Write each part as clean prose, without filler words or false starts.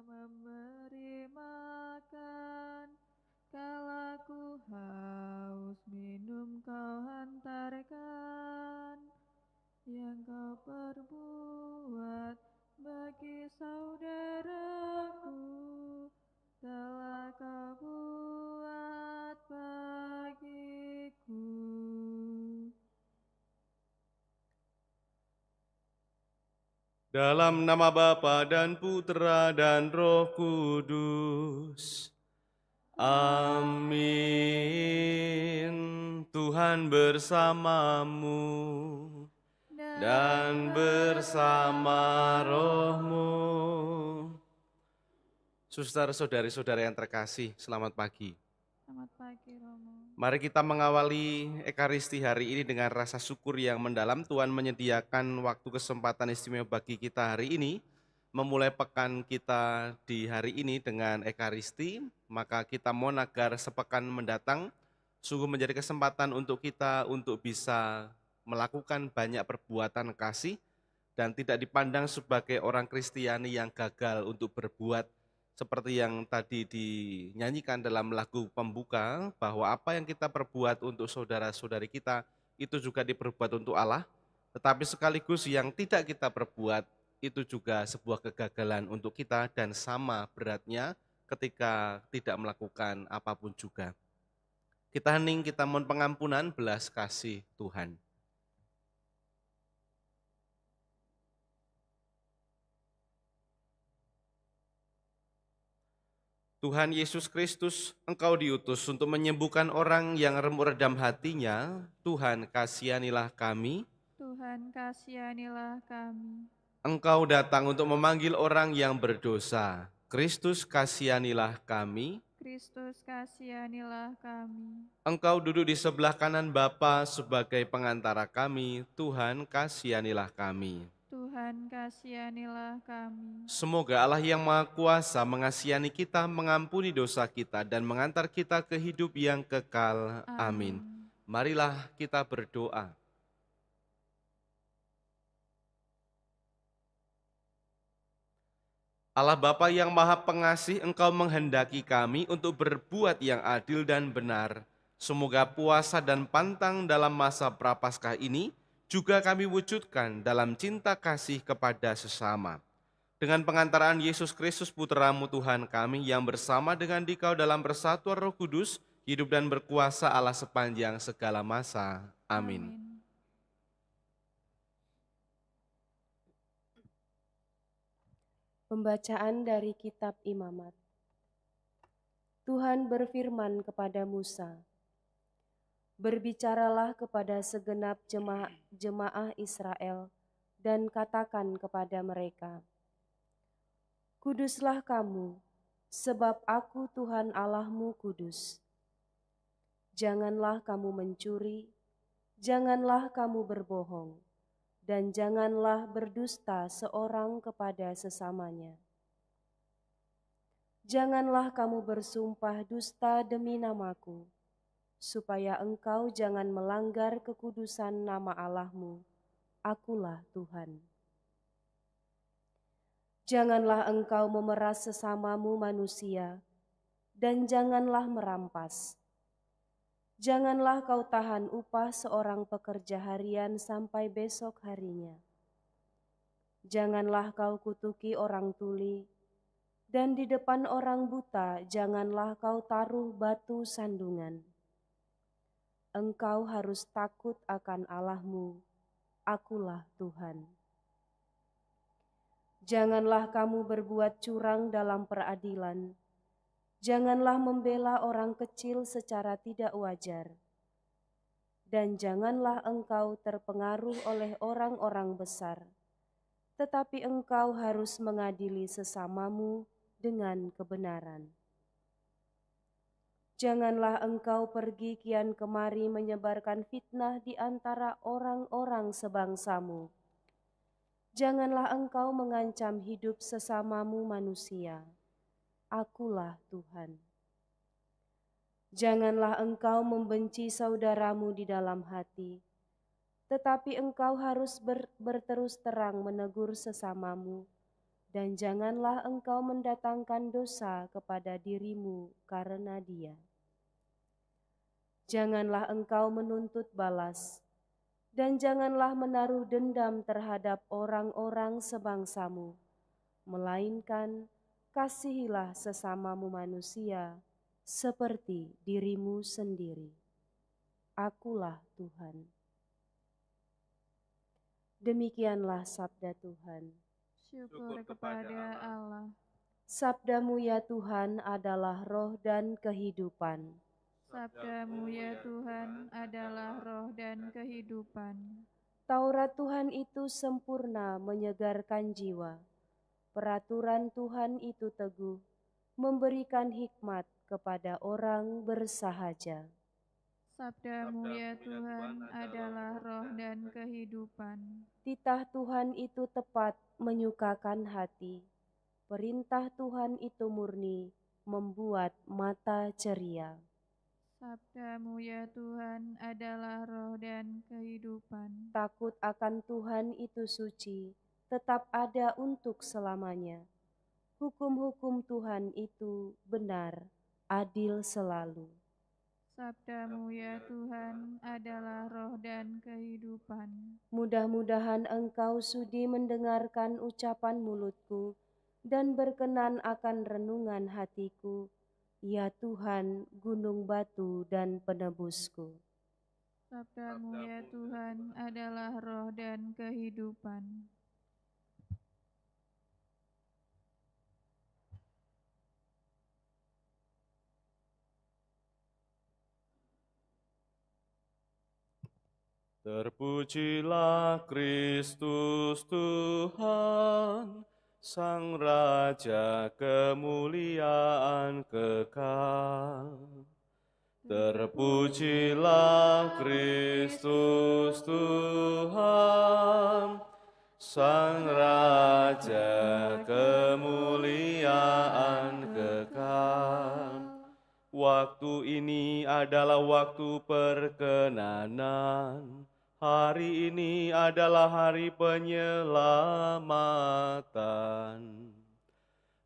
memberi makan. Kala ku haus, minum kau hantarkan. Yang kau perbuat bagi saudaraku, telah kau buat bagiku. Dalam nama Bapa dan Putra dan Roh Kudus. Amin. Tuhan bersamamu dan bersama rohmu. Saudara-saudari-saudara yang terkasih, selamat pagi. Selamat pagi, Romo. Mari kita mengawali Ekaristi hari ini dengan rasa syukur yang mendalam. Tuhan menyediakan waktu kesempatan istimewa bagi kita hari ini, memulai pekan kita di hari ini dengan Ekaristi. Maka kita mohon agar sepekan mendatang sungguh menjadi kesempatan untuk kita untuk bisa melakukan banyak perbuatan kasih dan tidak dipandang sebagai orang Kristiani yang gagal untuk berbuat, seperti yang tadi dinyanyikan dalam lagu pembuka, bahwa apa yang kita perbuat untuk saudara-saudari kita itu juga diperbuat untuk Allah, tetapi sekaligus yang tidak kita perbuat itu juga sebuah kegagalan untuk kita dan sama beratnya ketika tidak melakukan apapun juga. Kita hening, kita mohon pengampunan, belas kasih Tuhan. Tuhan Yesus Kristus, Engkau diutus untuk menyembuhkan orang yang remuk redam hatinya. Tuhan, kasihanilah kami. Tuhan, kasihanilah kami. Engkau datang untuk memanggil orang yang berdosa. Kristus, kasihanilah kami. Kristus, kasihanilah kami. Engkau duduk di sebelah kanan Bapa sebagai pengantara kami. Tuhan, kasihanilah kami. Tuhan, kasihanilah kami. Semoga Allah yang Maha Kuasa mengasihi kita, mengampuni dosa kita, dan mengantar kita ke hidup yang kekal. Amin. Marilah kita berdoa. Allah Bapa yang Maha Pengasih, Engkau menghendaki kami untuk berbuat yang adil dan benar. Semoga puasa dan pantang dalam masa Prapaskah ini juga kami wujudkan dalam cinta kasih kepada sesama. Dengan pengantaraan Yesus Kristus Putra-Mu Tuhan kami yang bersama dengan Dikau dalam persatuan Roh Kudus, hidup dan berkuasa Allah sepanjang segala masa. Amin. Pembacaan dari Kitab Imamat. Tuhan berfirman kepada Musa, "Berbicaralah kepada segenap jemaah Israel dan katakan kepada mereka, Kuduslah kamu, sebab aku Tuhan Allahmu kudus. Janganlah kamu mencuri, janganlah kamu berbohong, dan janganlah berdusta seorang kepada sesamanya. Janganlah kamu bersumpah dusta demi namaku, supaya engkau jangan melanggar kekudusan nama Allahmu. Akulah Tuhan. Janganlah engkau memeras sesamamu manusia, dan janganlah merampas. Janganlah kau tahan upah seorang pekerja harian sampai besok harinya. Janganlah kau kutuki orang tuli, dan di depan orang buta janganlah kau taruh batu sandungan. Engkau harus takut akan Allahmu, akulah Tuhan. Janganlah kamu berbuat curang dalam peradilan. Janganlah membela orang kecil secara tidak wajar. Dan janganlah engkau terpengaruh oleh orang-orang besar. Tetapi engkau harus mengadili sesamamu dengan kebenaran. Janganlah engkau pergi kian kemari menyebarkan fitnah di antara orang-orang sebangsamu. Janganlah engkau mengancam hidup sesamamu manusia. Akulah Tuhan. Janganlah engkau membenci saudaramu di dalam hati, tetapi engkau harus berterus terang menegur sesamamu dan janganlah engkau mendatangkan dosa kepada dirimu karena dia. Janganlah engkau menuntut balas, dan janganlah menaruh dendam terhadap orang-orang sebangsamu, melainkan kasihilah sesamamu manusia seperti dirimu sendiri. Akulah Tuhan. Demikianlah sabda Tuhan. Syukur kepada Allah. Sabdamu ya Tuhan adalah roh dan kehidupan. Sabdamu ya Tuhan adalah roh dan kehidupan. Taurat Tuhan itu sempurna menyegarkan jiwa. Peraturan Tuhan itu teguh, memberikan hikmat kepada orang bersahaja. Sabdamu ya Tuhan adalah roh dan kehidupan. Titah Tuhan itu tepat, menyukakan hati. Perintah Tuhan itu murni, membuat mata ceria. Sabdamu ya Tuhan adalah roh dan kehidupan. Takut akan Tuhan itu suci, tetap ada untuk selamanya. Hukum-hukum Tuhan itu benar, adil selalu. Sabdamu ya Tuhan adalah roh dan kehidupan. Mudah-mudahan engkau sudi mendengarkan ucapan mulutku dan berkenan akan renungan hatiku, ya Tuhan, gunung batu dan penebusku. Sabdamu ya Tuhan adalah roh dan kehidupan. Terpujilah Kristus Tuhan, Sang Raja kemuliaan kekal. Terpujilah Kristus Tuhan, Sang Raja kemuliaan kekal. Waktu ini adalah waktu perkenanan. Hari ini adalah hari penyelamatan.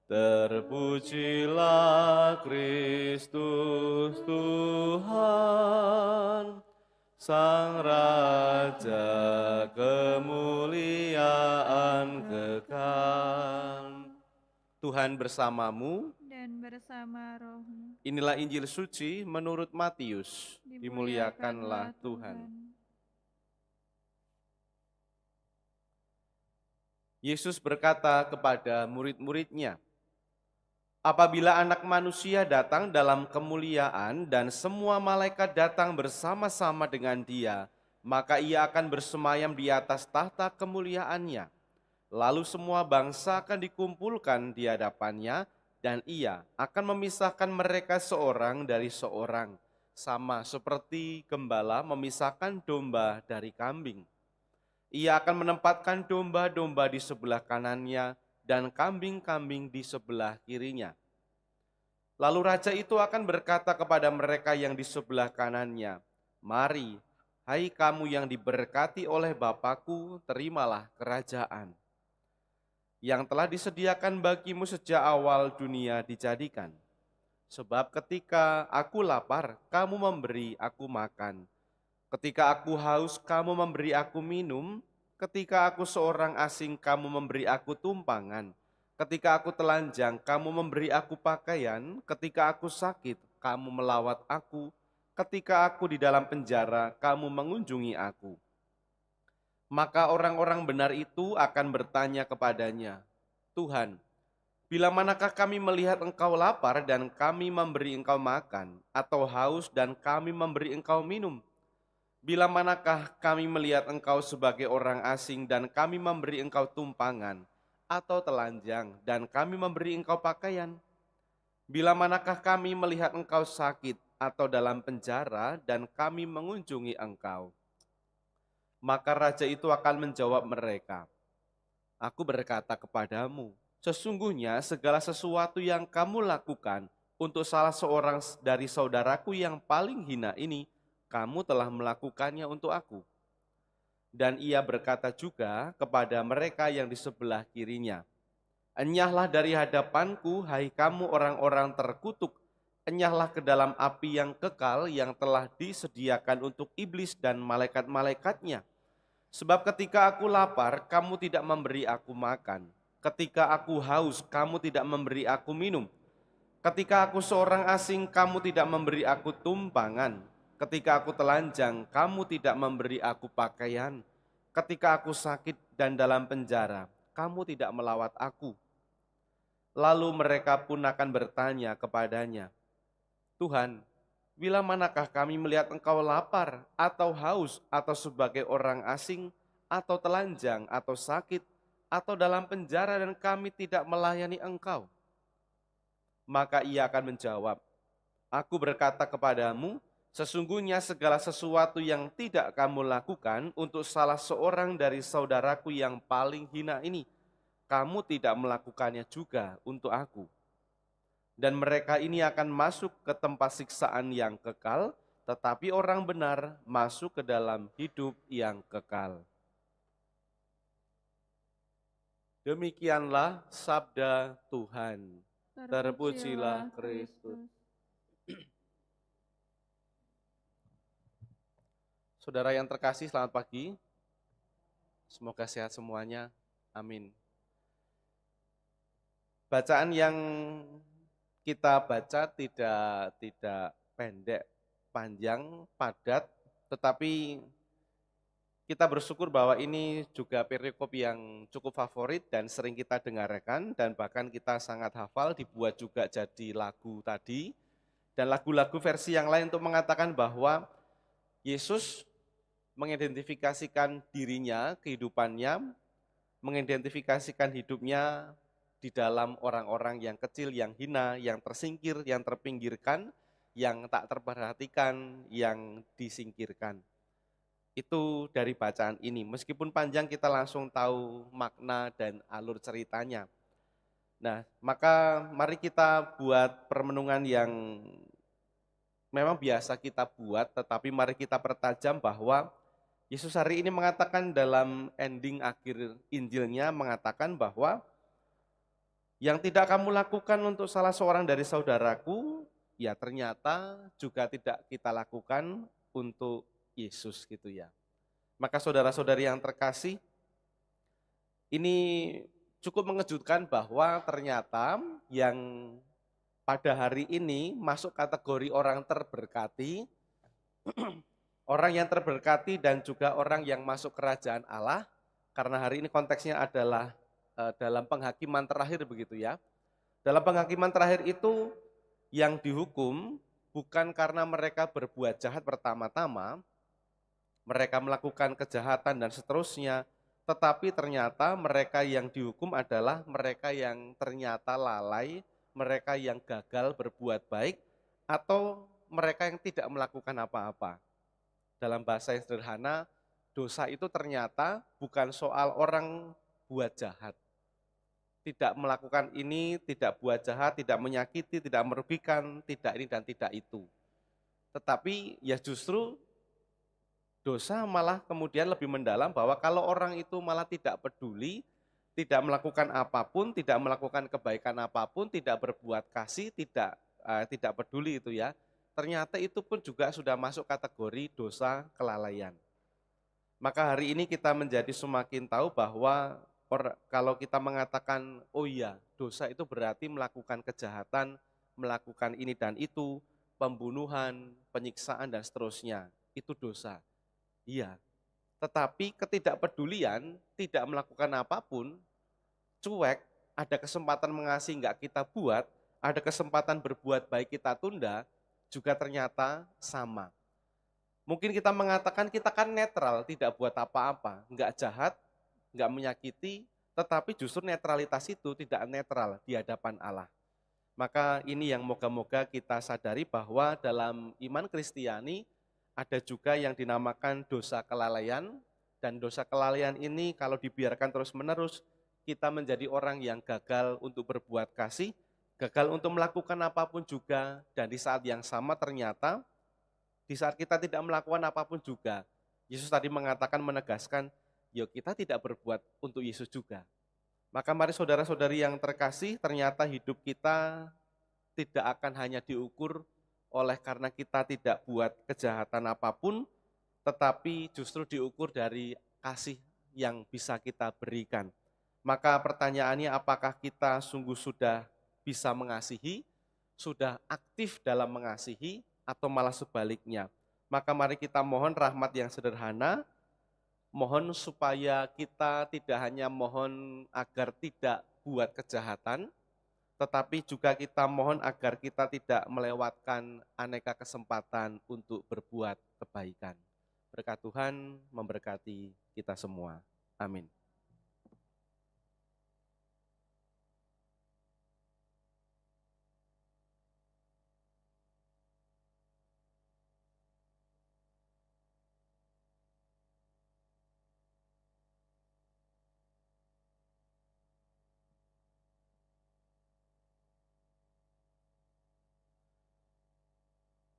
Terpujilah Kristus Tuhan, Sang Raja kemuliaan kekal. Tuhan bersamamu. Dan bersama rohmu. Inilah Injil suci menurut Matius. Dimuliakanlah Tuhan. Yesus berkata kepada murid-muridnya, "Apabila Anak Manusia datang dalam kemuliaan dan semua malaikat datang bersama-sama dengan Dia, maka Ia akan bersemayam di atas tahta kemuliaannya. Lalu semua bangsa akan dikumpulkan di hadapannya, dan Ia akan memisahkan mereka seorang dari seorang, sama seperti gembala memisahkan domba dari kambing. Ia akan menempatkan domba-domba di sebelah kanannya dan kambing-kambing di sebelah kirinya. Lalu raja itu akan berkata kepada mereka yang di sebelah kanannya, 'Mari, hai kamu yang diberkati oleh Bapa-Ku, terimalah kerajaan yang telah disediakan bagimu sejak awal dunia dijadikan. Sebab ketika aku lapar, kamu memberi aku makan. Ketika aku haus, kamu memberi aku minum. Ketika aku seorang asing, kamu memberi aku tumpangan. Ketika aku telanjang, kamu memberi aku pakaian. Ketika aku sakit, kamu melawat aku. Ketika aku di dalam penjara, kamu mengunjungi aku.' Maka orang-orang benar itu akan bertanya kepadanya, 'Tuhan, bila manakah kami melihat engkau lapar dan kami memberi engkau makan, atau haus dan kami memberi engkau minum? Bila manakah kami melihat engkau sebagai orang asing dan kami memberi engkau tumpangan, atau telanjang dan kami memberi engkau pakaian? Bila manakah kami melihat engkau sakit atau dalam penjara dan kami mengunjungi engkau?' Maka raja itu akan menjawab mereka, 'Aku berkata kepadamu, sesungguhnya segala sesuatu yang kamu lakukan untuk salah seorang dari saudaraku yang paling hina ini, kamu telah melakukannya untuk aku.' Dan ia berkata juga kepada mereka yang di sebelah kirinya, Enyahlah dari hadapanku, hai kamu orang-orang terkutuk, enyahlah ke dalam api yang kekal yang telah disediakan untuk iblis dan malaikat-malaikatnya. Sebab ketika aku lapar, kamu tidak memberi aku makan. Ketika aku haus, kamu tidak memberi aku minum. Ketika aku seorang asing, kamu tidak memberi aku tumpangan. Ketika aku telanjang, kamu tidak memberi aku pakaian. Ketika aku sakit dan dalam penjara, kamu tidak melawat aku. Lalu mereka pun akan bertanya kepadanya, Tuhan, bila manakah kami melihat engkau lapar atau haus atau sebagai orang asing atau telanjang atau sakit atau dalam penjara dan kami tidak melayani engkau? Maka ia akan menjawab, aku berkata kepadamu, sesungguhnya segala sesuatu yang tidak kamu lakukan untuk salah seorang dari saudaraku yang paling hina ini, kamu tidak melakukannya juga untuk aku. Dan mereka ini akan masuk ke tempat siksaan yang kekal, tetapi orang benar masuk ke dalam hidup yang kekal. Demikianlah sabda Tuhan. Terpujilah Kristus. Saudara yang terkasih, selamat pagi. Semoga sehat semuanya. Amin. Bacaan yang kita baca tidak pendek, panjang, padat, tetapi kita bersyukur bahwa ini juga perikop yang cukup favorit dan sering kita dengarkan dan bahkan kita sangat hafal, dibuat juga jadi lagu tadi dan lagu-lagu versi yang lain untuk mengatakan bahwa Yesus mengidentifikasikan dirinya, kehidupannya, mengidentifikasikan hidupnya di dalam orang-orang yang kecil, yang hina, yang tersingkir, yang terpinggirkan, yang tak terperhatikan, yang disingkirkan. Itu dari bacaan ini. Meskipun panjang kita langsung tahu makna dan alur ceritanya. Nah, maka mari kita buat permenungan yang memang biasa kita buat, tetapi mari kita pertajam bahwa Yesus hari ini mengatakan dalam ending akhir Injilnya, mengatakan bahwa yang tidak kamu lakukan untuk salah seorang dari saudaraku, ya ternyata juga tidak kita lakukan untuk Yesus gitu ya. Maka saudara-saudari yang terkasih, ini cukup mengejutkan bahwa ternyata yang pada hari ini masuk kategori orang terberkati, orang yang terberkati dan juga orang yang masuk kerajaan Allah, karena hari ini konteksnya adalah dalam penghakiman terakhir begitu ya. Dalam penghakiman terakhir itu yang dihukum bukan karena mereka berbuat jahat pertama-tama, mereka melakukan kejahatan dan seterusnya, tetapi ternyata mereka yang dihukum adalah mereka yang ternyata lalai, mereka yang gagal berbuat baik, atau mereka yang tidak melakukan apa-apa. Dalam bahasa yang sederhana, dosa itu ternyata bukan soal orang buat jahat. Tidak melakukan ini, tidak buat jahat, tidak menyakiti, tidak merugikan, tidak ini dan tidak itu. Tetapi ya justru dosa malah kemudian lebih mendalam bahwa kalau orang itu malah tidak peduli, tidak melakukan apapun, tidak melakukan kebaikan apapun, tidak berbuat kasih, tidak peduli itu ya. Ternyata itu pun juga sudah masuk kategori dosa kelalaian. Maka hari ini kita menjadi semakin tahu bahwa kalau kita mengatakan, oh iya, dosa itu berarti melakukan kejahatan, melakukan ini dan itu, pembunuhan, penyiksaan dan seterusnya, itu dosa. Iya, tetapi ketidakpedulian, tidak melakukan apapun, cuek, ada kesempatan mengasihi enggak kita buat, ada kesempatan berbuat baik kita tunda, juga ternyata sama. Mungkin kita mengatakan kita kan netral, tidak buat apa-apa, enggak jahat, enggak menyakiti, tetapi justru netralitas itu tidak netral di hadapan Allah. Maka ini yang moga-moga kita sadari bahwa dalam iman Kristiani ada juga yang dinamakan dosa kelalaian, dan dosa kelalaian ini kalau dibiarkan terus-menerus, kita menjadi orang yang gagal untuk berbuat kasih, gagal untuk melakukan apapun juga, dan di saat yang sama ternyata, di saat kita tidak melakukan apapun juga, Yesus tadi mengatakan, menegaskan, yuk kita tidak berbuat untuk Yesus juga. Maka mari saudara-saudari yang terkasih, ternyata hidup kita tidak akan hanya diukur oleh karena kita tidak buat kejahatan apapun, tetapi justru diukur dari kasih yang bisa kita berikan. Maka pertanyaannya, apakah kita sungguh sudah bisa mengasihi, sudah aktif dalam mengasihi, atau malah sebaliknya? Maka mari kita mohon rahmat yang sederhana, mohon supaya kita tidak hanya mohon agar tidak buat kejahatan, tetapi juga kita mohon agar kita tidak melewatkan aneka kesempatan untuk berbuat kebaikan. Berkat Tuhan memberkati kita semua. Amin.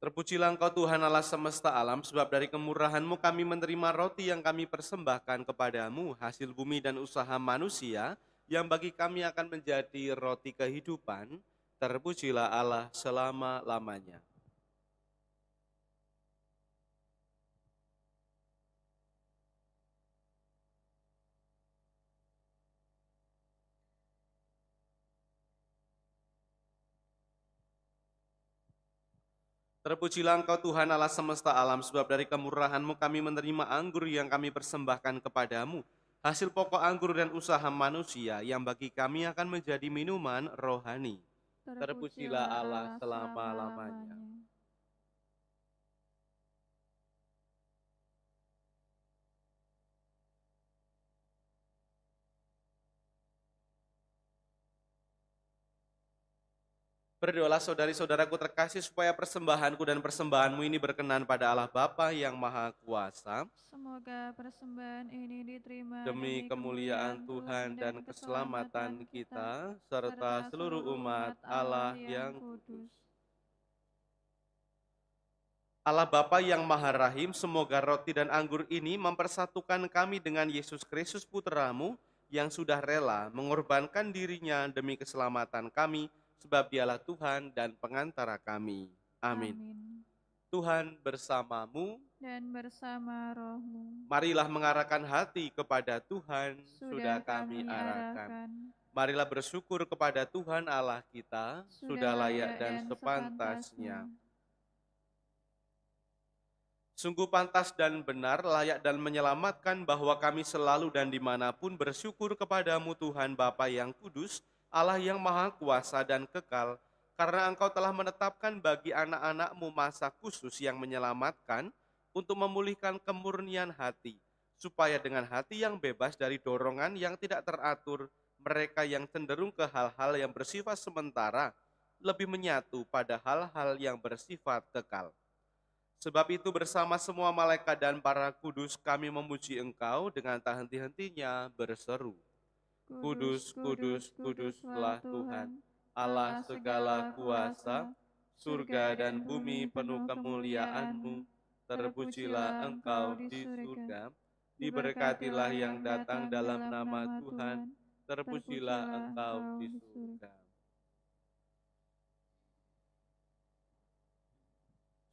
Terpujilah Engkau Tuhan Allah semesta alam, sebab dari kemurahan-Mu kami menerima roti yang kami persembahkan kepadamu, hasil bumi dan usaha manusia, yang bagi kami akan menjadi roti kehidupan. Terpujilah Allah selama-lamanya. Terpujilah Engkau Tuhan Allah semesta alam, sebab dari kemurahan-Mu kami menerima anggur yang kami persembahkan kepadamu, hasil pokok anggur dan usaha manusia, yang bagi kami akan menjadi minuman rohani. Terpujilah Allah selama-lamanya. Berdoalah saudari-saudaraku terkasih supaya persembahanku dan persembahanmu ini berkenan pada Allah Bapa yang Maha Kuasa. Semoga persembahan ini diterima Demi kemuliaan Tuhan dan keselamatan kita, serta seluruh umat Allah yang kudus. Allah Bapa yang Maha Rahim, semoga roti dan anggur ini mempersatukan kami dengan Yesus Kristus Putra-Mu yang sudah rela mengorbankan dirinya demi keselamatan kami, sebab Dialah Tuhan dan pengantara kami. Amin. Tuhan bersamamu dan bersama rohmu. Marilah mengarahkan hati kepada Tuhan, sudah kami arahkan. Marilah bersyukur kepada Tuhan Allah kita, sudah layak dan sepantasnya. Sungguh pantas dan benar, layak dan menyelamatkan bahwa kami selalu dan dimanapun bersyukur kepadamu Tuhan Bapa yang kudus, Allah yang Maha Kuasa dan kekal, karena Engkau telah menetapkan bagi anak-anak-Mu masa khusus yang menyelamatkan untuk memulihkan kemurnian hati, supaya dengan hati yang bebas dari dorongan yang tidak teratur, mereka yang cenderung ke hal-hal yang bersifat sementara, lebih menyatu pada hal-hal yang bersifat kekal. Sebab itu bersama semua malaikat dan para kudus kami memuji Engkau dengan tak henti-hentinya berseru. Kudus, kudus, kuduslah Tuhan, Allah segala kuasa, surga dan bumi penuh kemuliaan-Mu. Terpujilah Engkau di surga, diberkatilah yang datang dalam nama Tuhan, terpujilah Engkau di surga.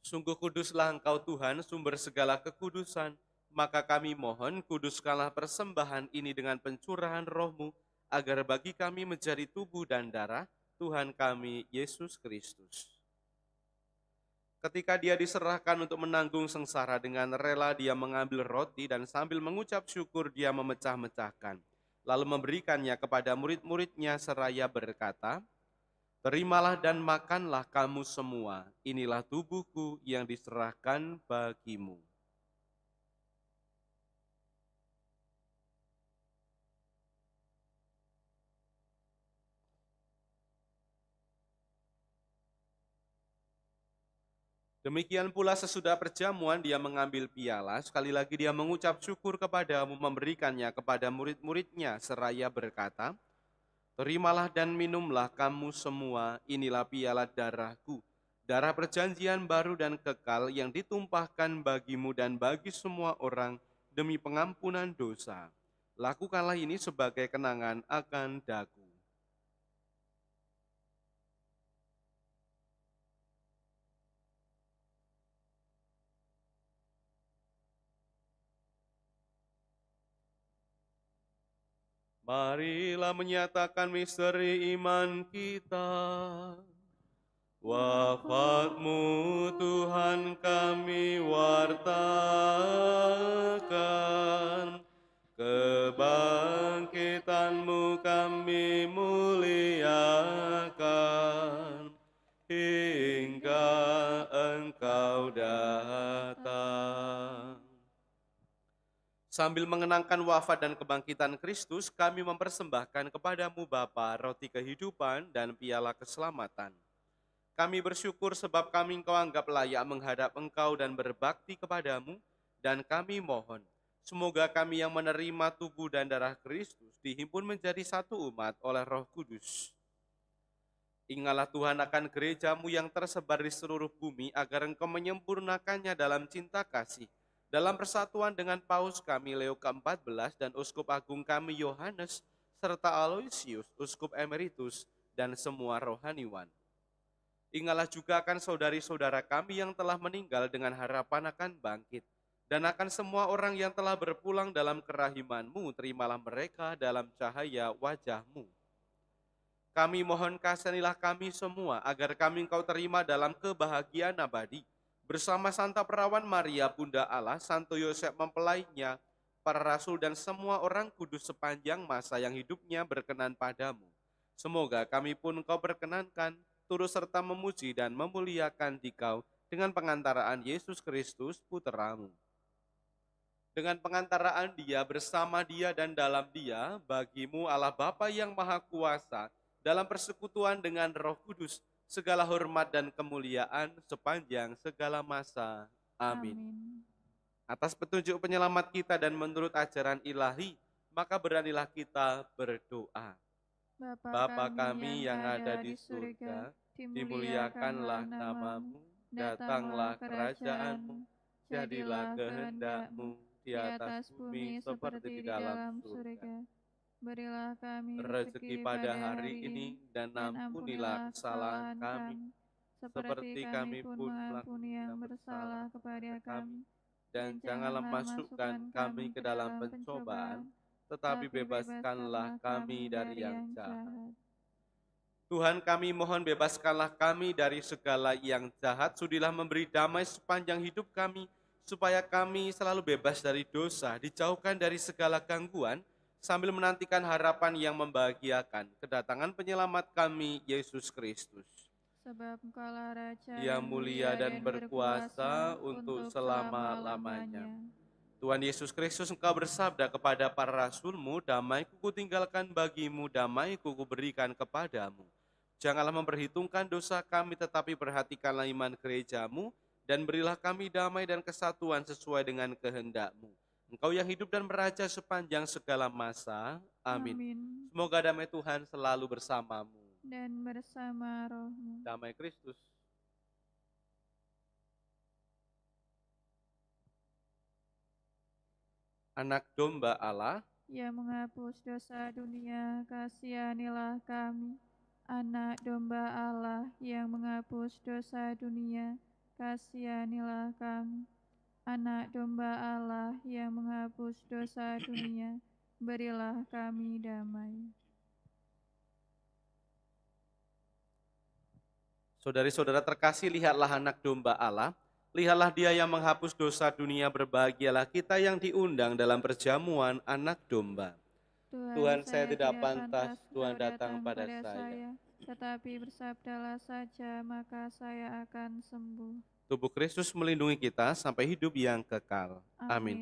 Sungguh kuduslah Engkau Tuhan, sumber segala kekudusan, maka kami mohon kuduskanlah persembahan ini dengan pencurahan roh-Mu, agar bagi kami menjadi tubuh dan darah Tuhan kami Yesus Kristus. Ketika Dia diserahkan untuk menanggung sengsara, dengan rela Dia mengambil roti dan sambil mengucap syukur Dia memecah-mecahkan, lalu memberikannya kepada murid-murid-Nya seraya berkata, "Terimalah dan makanlah kamu semua, inilah tubuhku yang diserahkan bagimu." Demikian pula sesudah perjamuan Dia mengambil piala, sekali lagi Dia mengucap syukur kepadamu, memberikannya kepada murid-murid-Nya seraya berkata, "Terimalah dan minumlah kamu semua, inilah piala darahku, darah perjanjian baru dan kekal yang ditumpahkan bagimu dan bagi semua orang demi pengampunan dosa. Lakukanlah ini sebagai kenangan akan daku. Marilah menyatakan misteri iman kita. Wafat-Mu Tuhan kami wartakan, kebangkitan-Mu kami muliakan, hingga Engkau datang. Sambil mengenangkan wafat dan kebangkitan Kristus, kami mempersembahkan kepadamu Bapa roti kehidupan dan piala keselamatan. Kami bersyukur sebab kami Engkau anggap layak menghadap Engkau dan berbakti kepadamu, dan kami mohon, semoga kami yang menerima tubuh dan darah Kristus dihimpun menjadi satu umat oleh Roh Kudus. Ingatlah Tuhan akan gerejamu yang tersebar di seluruh bumi, agar Engkau menyempurnakannya dalam cinta kasih, dalam persatuan dengan Paus kami Leo ke-14 dan Uskup Agung kami Yohanes, serta Aloysius, Uskup Emeritus, dan semua rohaniwan. Ingatlah juga akan saudari-saudara kami yang telah meninggal dengan harapan akan bangkit, dan akan semua orang yang telah berpulang dalam kerahiman-Mu, terimalah mereka dalam cahaya wajah-Mu. Kami mohon kasihanilah kami semua, agar kami Engkau terima dalam kebahagiaan abadi, bersama Santa Perawan Maria Bunda Allah, Santo Yosef mempelainya, para rasul dan semua orang kudus sepanjang masa yang hidupnya berkenan padamu. Semoga kami pun Engkau berkenankan, turut serta memuji dan memuliakan Dikau dengan pengantaraan Yesus Kristus, Putra-Mu. Dengan pengantaraan Dia, bersama Dia dan dalam Dia, bagi-Mu Allah Bapa yang Maha Kuasa, dalam persekutuan dengan Roh Kudus, segala hormat dan kemuliaan sepanjang segala masa. Amin. Atas petunjuk penyelamat kita dan menurut ajaran ilahi, maka beranilah kita berdoa. Bapa kami yang ada di surga, dimuliakanlah nama-Mu, datanglah kerajaan-Mu, jadilah kehendak-Mu di atas bumi seperti di dalam surga. Berilah kami Rezeki pada hari ini dan ampunilah kesalahan kami, seperti kami pun mengampuni yang bersalah kepada kami. Dan janganlah masukkan kami ke dalam pencobaan, tetapi bebaskanlah kami dari yang jahat. Tuhan kami mohon bebaskanlah kami dari segala yang jahat, sudilah memberi damai sepanjang hidup kami, supaya kami selalu bebas dari dosa, dijauhkan dari segala gangguan, sambil menantikan harapan yang membahagiakan, kedatangan penyelamat kami, Yesus Kristus. Sebab Engkaulah Raja yang mulia dan berkuasa untuk selama-lamanya. Tuhan Yesus Kristus, Engkau bersabda kepada para rasul-Mu, damai-Ku kutinggalkan bagimu, damai-Ku kuberikan kepadamu. Janganlah memperhitungkan dosa kami, tetapi perhatikanlah iman gereja-Mu, dan berilah kami damai dan kesatuan sesuai dengan kehendak-Mu. Engkau yang hidup dan meraja sepanjang segala masa. Amin. Semoga damai Tuhan selalu bersamamu. Dan bersama roh-Mu. Damai Kristus. Anak domba Allah, yang menghapus dosa dunia, kasihanilah kami. Anak domba Allah yang menghapus dosa dunia, kasihanilah kami. Anak domba Allah yang menghapus dosa dunia, berilah kami damai. Saudari-saudara terkasih, lihatlah anak domba Allah, lihatlah Dia yang menghapus dosa dunia, berbahagialah kita yang diundang dalam perjamuan anak domba. Tuhan, saya tidak pantas Tuhan datang pada saya, tetapi bersabdalah saja, maka saya akan sembuh. Tubuh Kristus melindungi kita sampai hidup yang kekal. Amin.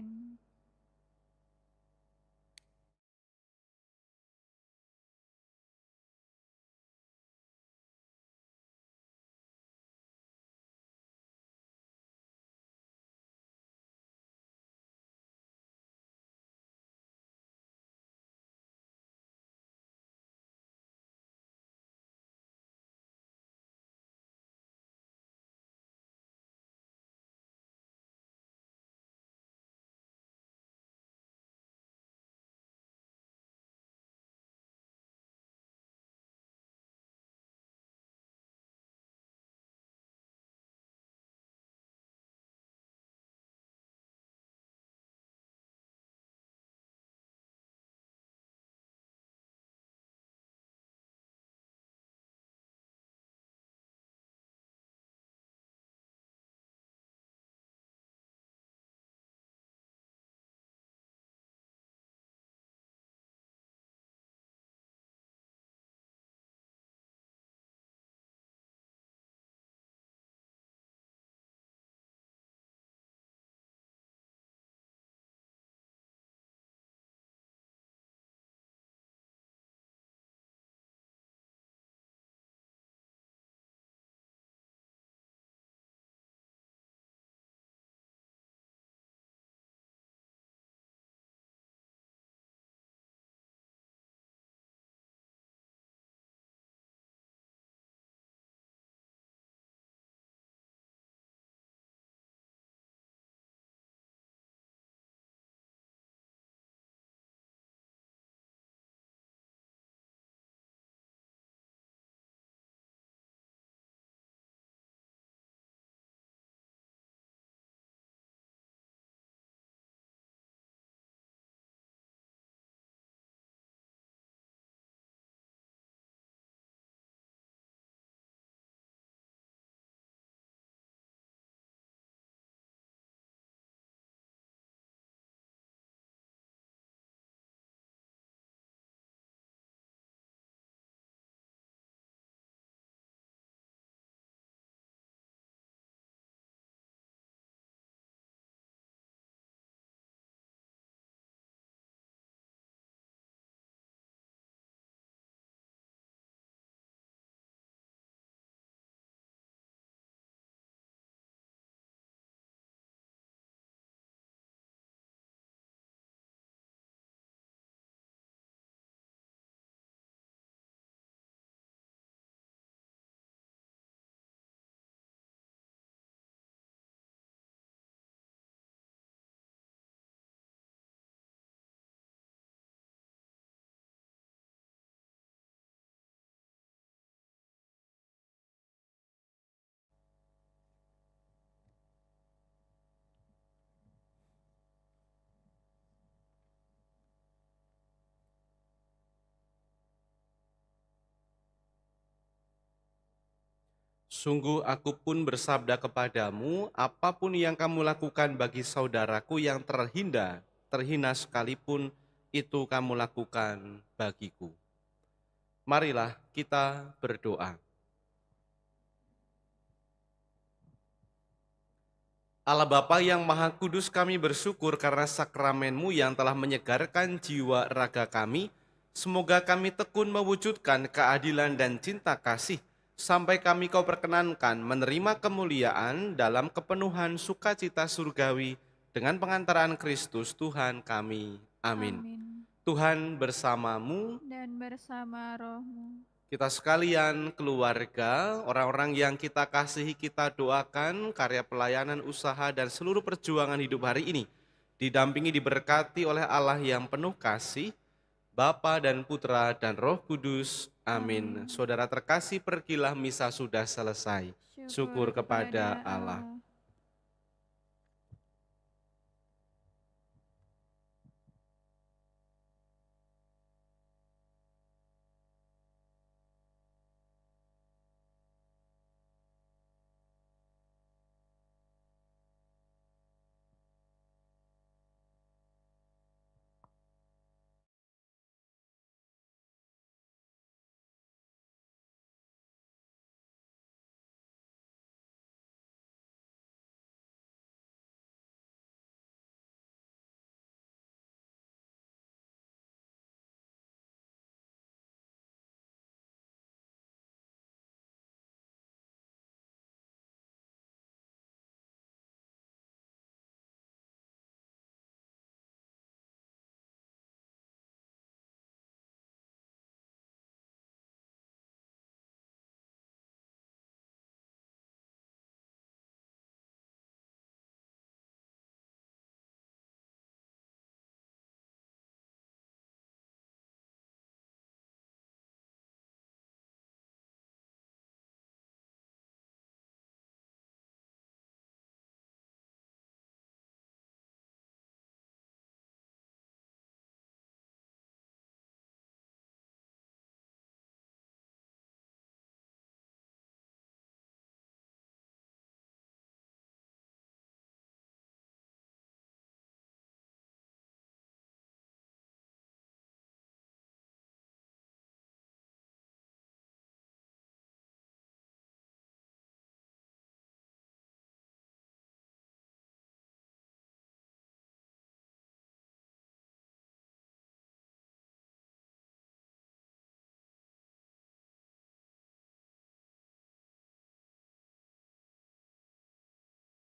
Sungguh aku pun bersabda kepadamu, apapun yang kamu lakukan bagi saudaraku yang terhina sekalipun, itu kamu lakukan bagiku. Marilah kita berdoa. Allah Bapa yang Maha Kudus, kami bersyukur karena sakramen-Mu yang telah menyegarkan jiwa raga kami. Semoga kami tekun mewujudkan keadilan dan cinta kasih, sampai kami Kau perkenankan menerima kemuliaan dalam kepenuhan sukacita surgawi dengan pengantaran Kristus Tuhan kami. Amin. Tuhan bersamamu Dan bersama rohmu. Kita sekalian, keluarga, orang-orang yang kita kasihi, kita doakan karya pelayanan, usaha, dan seluruh perjuangan hidup hari ini didampingi, diberkati oleh Allah yang penuh kasih, Bapa dan Putra dan Roh Kudus. Amin. Saudara terkasih, pergilah, misa sudah selesai. Syukur kepada Allah.